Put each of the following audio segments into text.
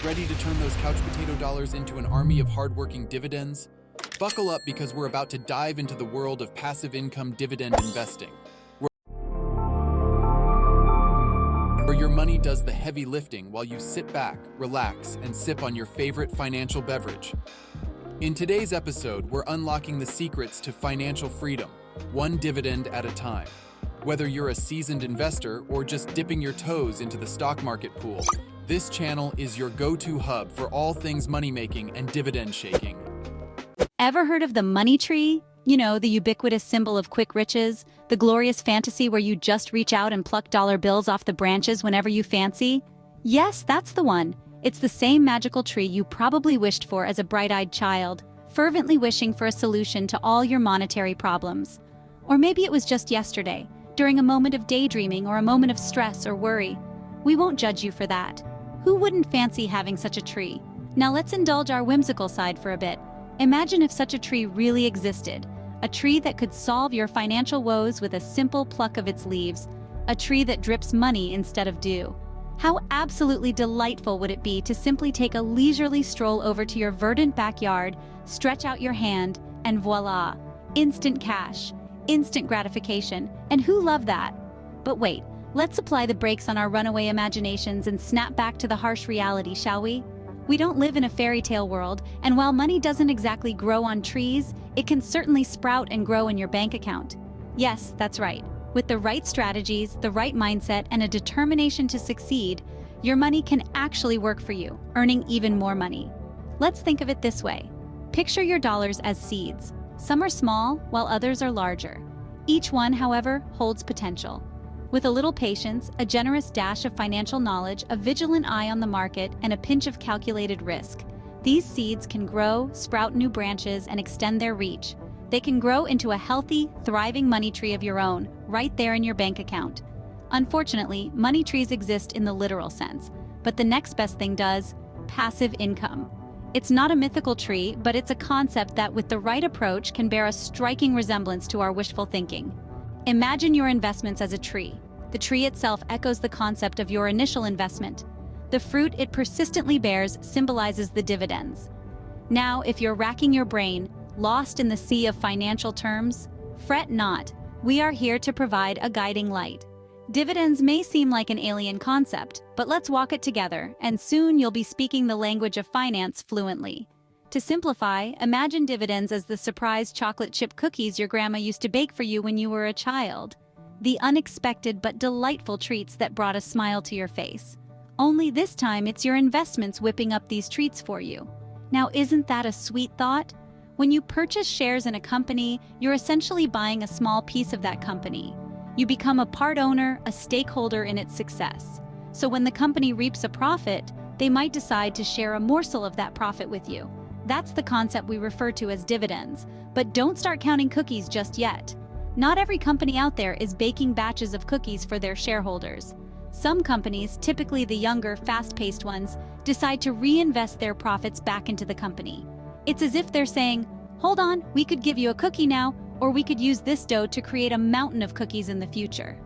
Ready to turn those couch potato dollars into an army of hardworking dividends? Buckle up because we're about to dive into the world of passive income dividend investing, where your money does the heavy lifting while you sit back, relax, and sip on your favorite financial beverage. In today's episode, we're unlocking the secrets to financial freedom, one dividend at a time. Whether you're a seasoned investor or just dipping your toes into the stock market pool, this channel is your go-to hub for all things money-making and dividend shaking. Ever heard of the money tree? You know, the ubiquitous symbol of quick riches, the glorious fantasy where you just reach out and pluck dollar bills off the branches whenever you fancy? Yes, that's the one. It's the same magical tree you probably wished for as a bright-eyed child, fervently wishing for a solution to all your monetary problems. Or maybe it was just yesterday, during a moment of daydreaming or a moment of stress or worry. We won't judge you for that. Who wouldn't fancy having such a tree? Now let's indulge our whimsical side for a bit. Imagine if such a tree really existed, a tree that could solve your financial woes with a simple pluck of its leaves, a tree that drips money instead of dew. How absolutely delightful would it be to simply take a leisurely stroll over to your verdant backyard, stretch out your hand, and voila, instant cash, instant gratification, and who love that? But wait, let's apply the brakes on our runaway imaginations and snap back to the harsh reality, shall we? We don't live in a fairy tale world, and while money doesn't exactly grow on trees, it can certainly sprout and grow in your bank account. Yes, that's right. With the right strategies, the right mindset, and a determination to succeed, your money can actually work for you, earning even more money. Let's think of it this way. Picture your dollars as seeds. Some are small, while others are larger. Each one, however, holds potential. With a little patience, a generous dash of financial knowledge, a vigilant eye on the market, and a pinch of calculated risk, these seeds can grow, sprout new branches, and extend their reach. They can grow into a healthy, thriving money tree of your own, right there in your bank account. Unfortunately, money trees exist in the literal sense, but the next best thing does: passive income. It's not a mythical tree, but it's a concept that, with the right approach, can bear a striking resemblance to our wishful thinking. Imagine your investments as a tree. The tree itself echoes the concept of your initial investment. The fruit it persistently bears symbolizes the dividends. Now, if you're racking your brain, lost in the sea of financial terms, fret not. We are here to provide a guiding light. Dividends may seem like an alien concept, but let's walk it together, and soon you'll be speaking the language of finance fluently. To simplify, imagine dividends as the surprise chocolate chip cookies your grandma used to bake for you when you were a child. The unexpected but delightful treats that brought a smile to your face. Only this time it's your investments whipping up these treats for you. Now, isn't that a sweet thought? When you purchase shares in a company, you're essentially buying a small piece of that company. You become a part owner, a stakeholder in its success. So when the company reaps a profit, they might decide to share a morsel of that profit with you. That's the concept we refer to as dividends. But don't start counting cookies just yet. Not every company out there is baking batches of cookies for their shareholders. Some companies, typically the younger, fast-paced ones, decide to reinvest their profits back into the company. It's as if they're saying, "Hold on, we could give you a cookie now, or we could use this dough to create a mountain of cookies in the future."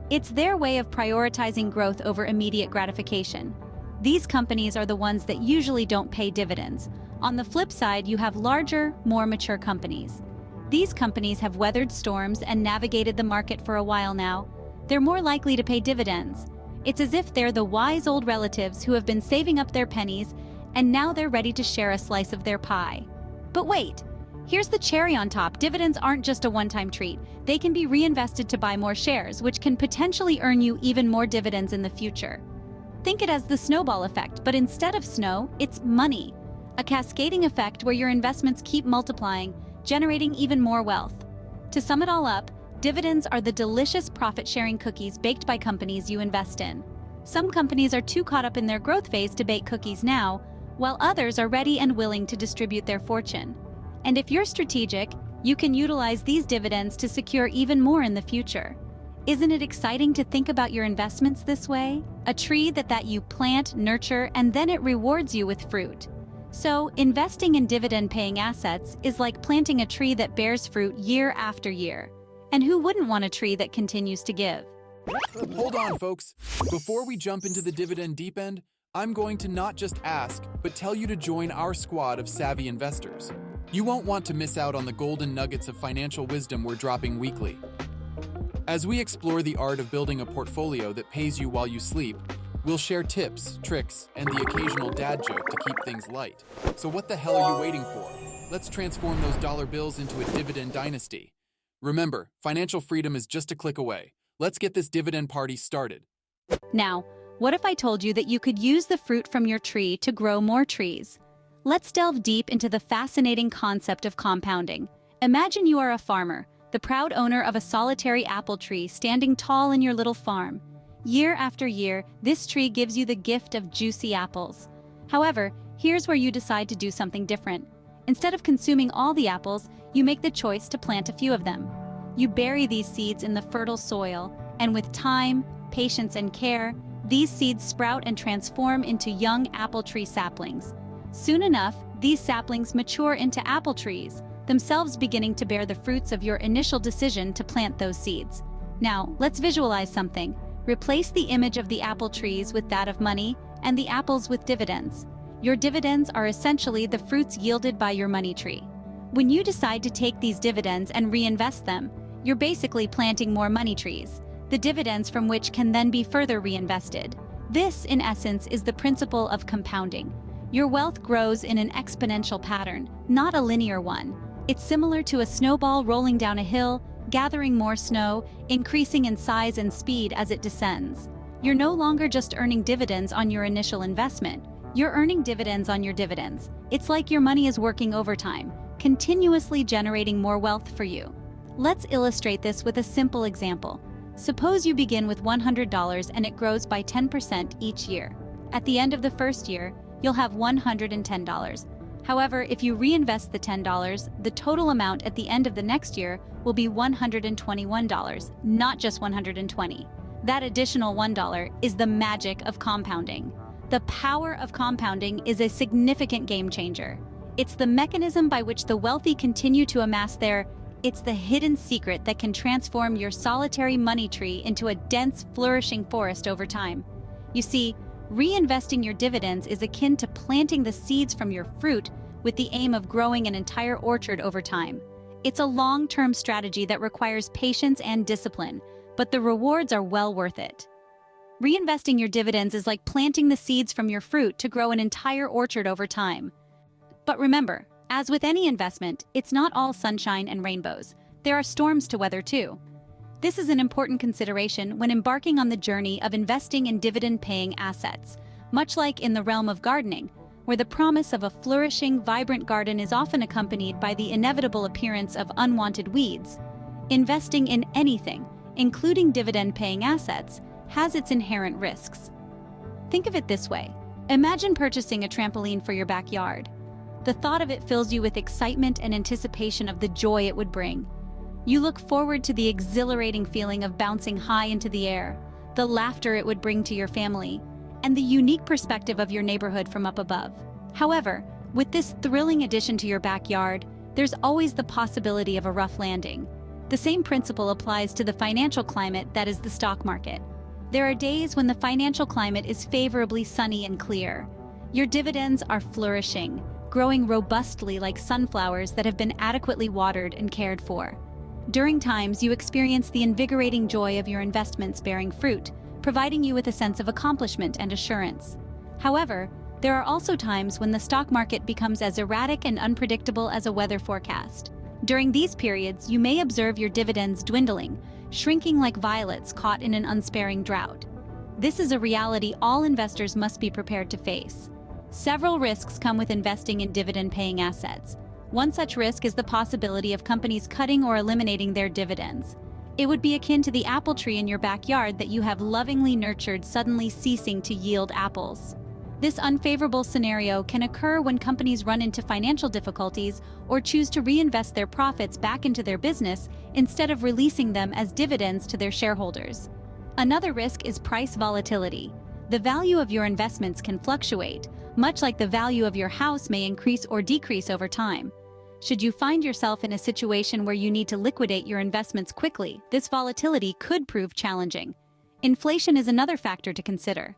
It's their way of prioritizing growth over immediate gratification. These companies are the ones that usually don't pay dividends. On the flip side, you have larger, more mature companies. These companies have weathered storms and navigated the market for a while now. They're more likely to pay dividends. It's as if they're the wise old relatives who have been saving up their pennies, and now they're ready to share a slice of their pie. But wait, here's the cherry on top. Dividends aren't just a one-time treat. They can be reinvested to buy more shares, which can potentially earn you even more dividends in the future. Think it as the snowball effect, but instead of snow, it's money. A cascading effect where your investments keep multiplying, generating even more wealth. To sum it all up, dividends are the delicious profit-sharing cookies baked by companies you invest in. Some companies are too caught up in their growth phase to bake cookies now, while others are ready and willing to distribute their fortune. And if you're strategic, you can utilize these dividends to secure even more in the future. Isn't it exciting to think about your investments this way? A tree that you plant, nurture, and then it rewards you with fruit. So, investing in dividend-paying assets is like planting a tree that bears fruit year after year. And who wouldn't want a tree that continues to give? Hold on, folks. Before we jump into the dividend deep end, I'm going to not just ask, but tell you to join our squad of savvy investors. You won't want to miss out on the golden nuggets of financial wisdom we're dropping weekly. As we explore the art of building a portfolio that pays you while you sleep, we'll share tips, tricks, and the occasional dad joke to keep things light. So what the hell are you waiting for? Let's transform those dollar bills into a dividend dynasty. Remember, financial freedom is just a click away. Let's get this dividend party started. Now, what if I told you that you could use the fruit from your tree to grow more trees? Let's delve deep into the fascinating concept of compounding. Imagine you are a farmer, the proud owner of a solitary apple tree standing tall in your little farm. Year after year, this tree gives you the gift of juicy apples. However, here's where you decide to do something different. Instead of consuming all the apples, you make the choice to plant a few of them. You bury these seeds in the fertile soil, and with time, patience, and care, these seeds sprout and transform into young apple tree saplings. Soon enough, these saplings mature into apple trees, themselves beginning to bear the fruits of your initial decision to plant those seeds. Now, let's visualize something. Replace the image of the apple trees with that of money, and the apples with dividends. Your dividends are essentially the fruits yielded by your money tree. When you decide to take these dividends and reinvest them, you're basically planting more money trees, the dividends from which can then be further reinvested. This, in essence, is the principle of compounding. Your wealth grows in an exponential pattern, not a linear one. It's similar to a snowball rolling down a hill, gathering more snow, increasing in size and speed as it descends. You're no longer just earning dividends on your initial investment. You're earning dividends on your dividends. It's like your money is working overtime, continuously generating more wealth for you. Let's illustrate this with a simple example. Suppose you begin with $100 and it grows by 10% each year. At the end of the first year, you'll have $110. However, if you reinvest the $10, the total amount at the end of the next year will be $121, not just $120. That additional $1 is the magic of compounding. The power of compounding is a significant game changer. It's the mechanism by which the wealthy continue to amass it's the hidden secret that can transform your solitary money tree into a dense, flourishing forest over time. You see, reinvesting your dividends is akin to planting the seeds from your fruit with the aim of growing an entire orchard over time. It's a long-term strategy that requires patience and discipline, but the rewards are well worth it. Reinvesting your dividends is like planting the seeds from your fruit to grow an entire orchard over time. But remember, as with any investment, it's not all sunshine and rainbows. There are storms to weather too. This is an important consideration when embarking on the journey of investing in dividend-paying assets, much like in the realm of gardening, where the promise of a flourishing, vibrant garden is often accompanied by the inevitable appearance of unwanted weeds. Investing in anything, including dividend-paying assets, has its inherent risks. Think of it this way. Imagine purchasing a trampoline for your backyard. The thought of it fills you with excitement and anticipation of the joy it would bring. You look forward to the exhilarating feeling of bouncing high into the air, the laughter it would bring to your family, and the unique perspective of your neighborhood from up above. However, with this thrilling addition to your backyard, there's always the possibility of a rough landing. The same principle applies to the financial climate that is the stock market. There are days when the financial climate is favorably sunny and clear. Your dividends are flourishing, growing robustly like sunflowers that have been adequately watered and cared for. During times you experience the invigorating joy of your investments bearing fruit, providing you with a sense of accomplishment and assurance. However, there are also times when the stock market becomes as erratic and unpredictable as a weather forecast. During these periods, you may observe your dividends dwindling, shrinking like violets caught in an unsparing drought. This is a reality all investors must be prepared to face. Several risks come with investing in dividend-paying assets. One such risk is the possibility of companies cutting or eliminating their dividends. It would be akin to the apple tree in your backyard that you have lovingly nurtured suddenly ceasing to yield apples. This unfavorable scenario can occur when companies run into financial difficulties or choose to reinvest their profits back into their business instead of releasing them as dividends to their shareholders. Another risk is price volatility. The value of your investments can fluctuate, much like the value of your house may increase or decrease over time. Should you find yourself in a situation where you need to liquidate your investments quickly, this volatility could prove challenging. Inflation is another factor to consider.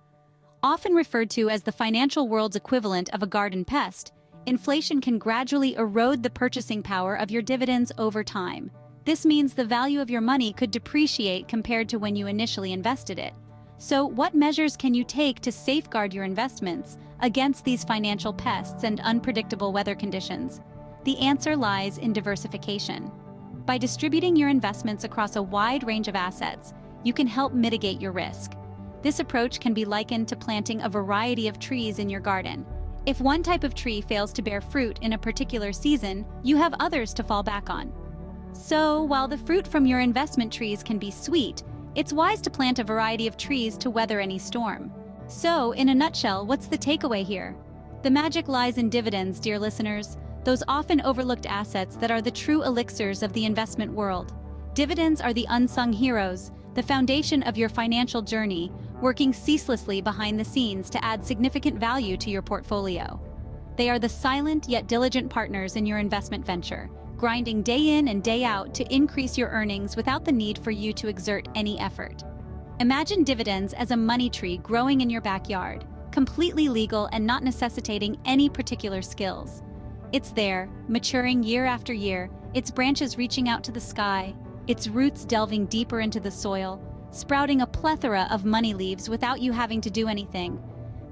Often referred to as the financial world's equivalent of a garden pest, inflation can gradually erode the purchasing power of your dividends over time. This means the value of your money could depreciate compared to when you initially invested it. So, what measures can you take to safeguard your investments against these financial pests and unpredictable weather conditions? The answer lies in diversification. By distributing your investments across a wide range of assets, you can help mitigate your risk. This approach can be likened to planting a variety of trees in your garden. If one type of tree fails to bear fruit in a particular season, you have others to fall back on. So, while the fruit from your investment trees can be sweet, it's wise to plant a variety of trees to weather any storm. So, in a nutshell, what's the takeaway here? The magic lies in dividends, dear listeners, those often overlooked assets that are the true elixirs of the investment world. Dividends are the unsung heroes, the foundation of your financial journey, working ceaselessly behind the scenes to add significant value to your portfolio. They are the silent yet diligent partners in your investment venture, grinding day in and day out to increase your earnings without the need for you to exert any effort. Imagine dividends as a money tree growing in your backyard, completely legal and not necessitating any particular skills. It's there, maturing year after year, its branches reaching out to the sky, its roots delving deeper into the soil, sprouting a plethora of money leaves without you having to do anything.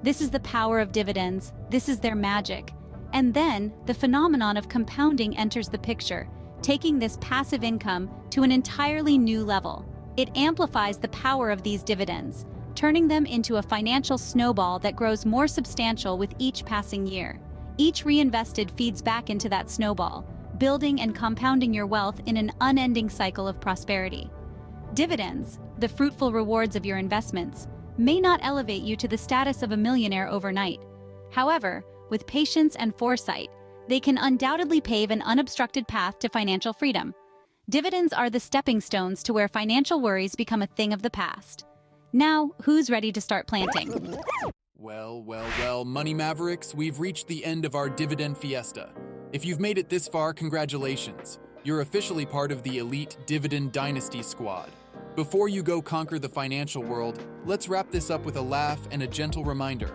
This is the power of dividends, this is their magic. And then, the phenomenon of compounding enters the picture, taking this passive income to an entirely new level. It amplifies the power of these dividends, turning them into a financial snowball that grows more substantial with each passing year. Each reinvested feeds back into that snowball, building and compounding your wealth in an unending cycle of prosperity. Dividends, the fruitful rewards of your investments, may not elevate you to the status of a millionaire overnight. However, with patience and foresight, they can undoubtedly pave an unobstructed path to financial freedom. Dividends are the stepping stones to where financial worries become a thing of the past. Now, who's ready to start planting? Well, Money Mavericks, we've reached the end of our dividend fiesta. If you've made it this far, congratulations. You're officially part of the elite Dividend Dynasty squad. Before you go conquer the financial world, let's wrap this up with a laugh and a gentle reminder.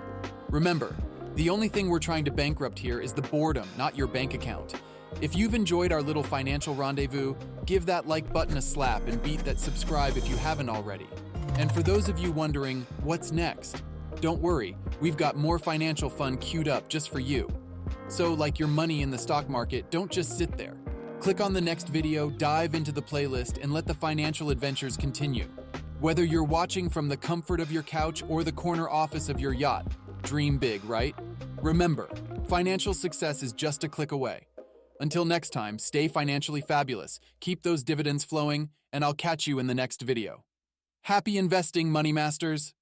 Remember, the only thing we're trying to bankrupt here is the boredom, not your bank account. If you've enjoyed our little financial rendezvous, give that like button a slap and beat that subscribe if you haven't already. And for those of you wondering, what's next? Don't worry, we've got more financial fun queued up just for you. So, like your money in the stock market, don't just sit there. Click on the next video, dive into the playlist, and let the financial adventures continue. Whether you're watching from the comfort of your couch or the corner office of your yacht, dream big, right? Remember, financial success is just a click away. Until next time, stay financially fabulous, keep those dividends flowing, and I'll catch you in the next video. Happy investing, Money Masters!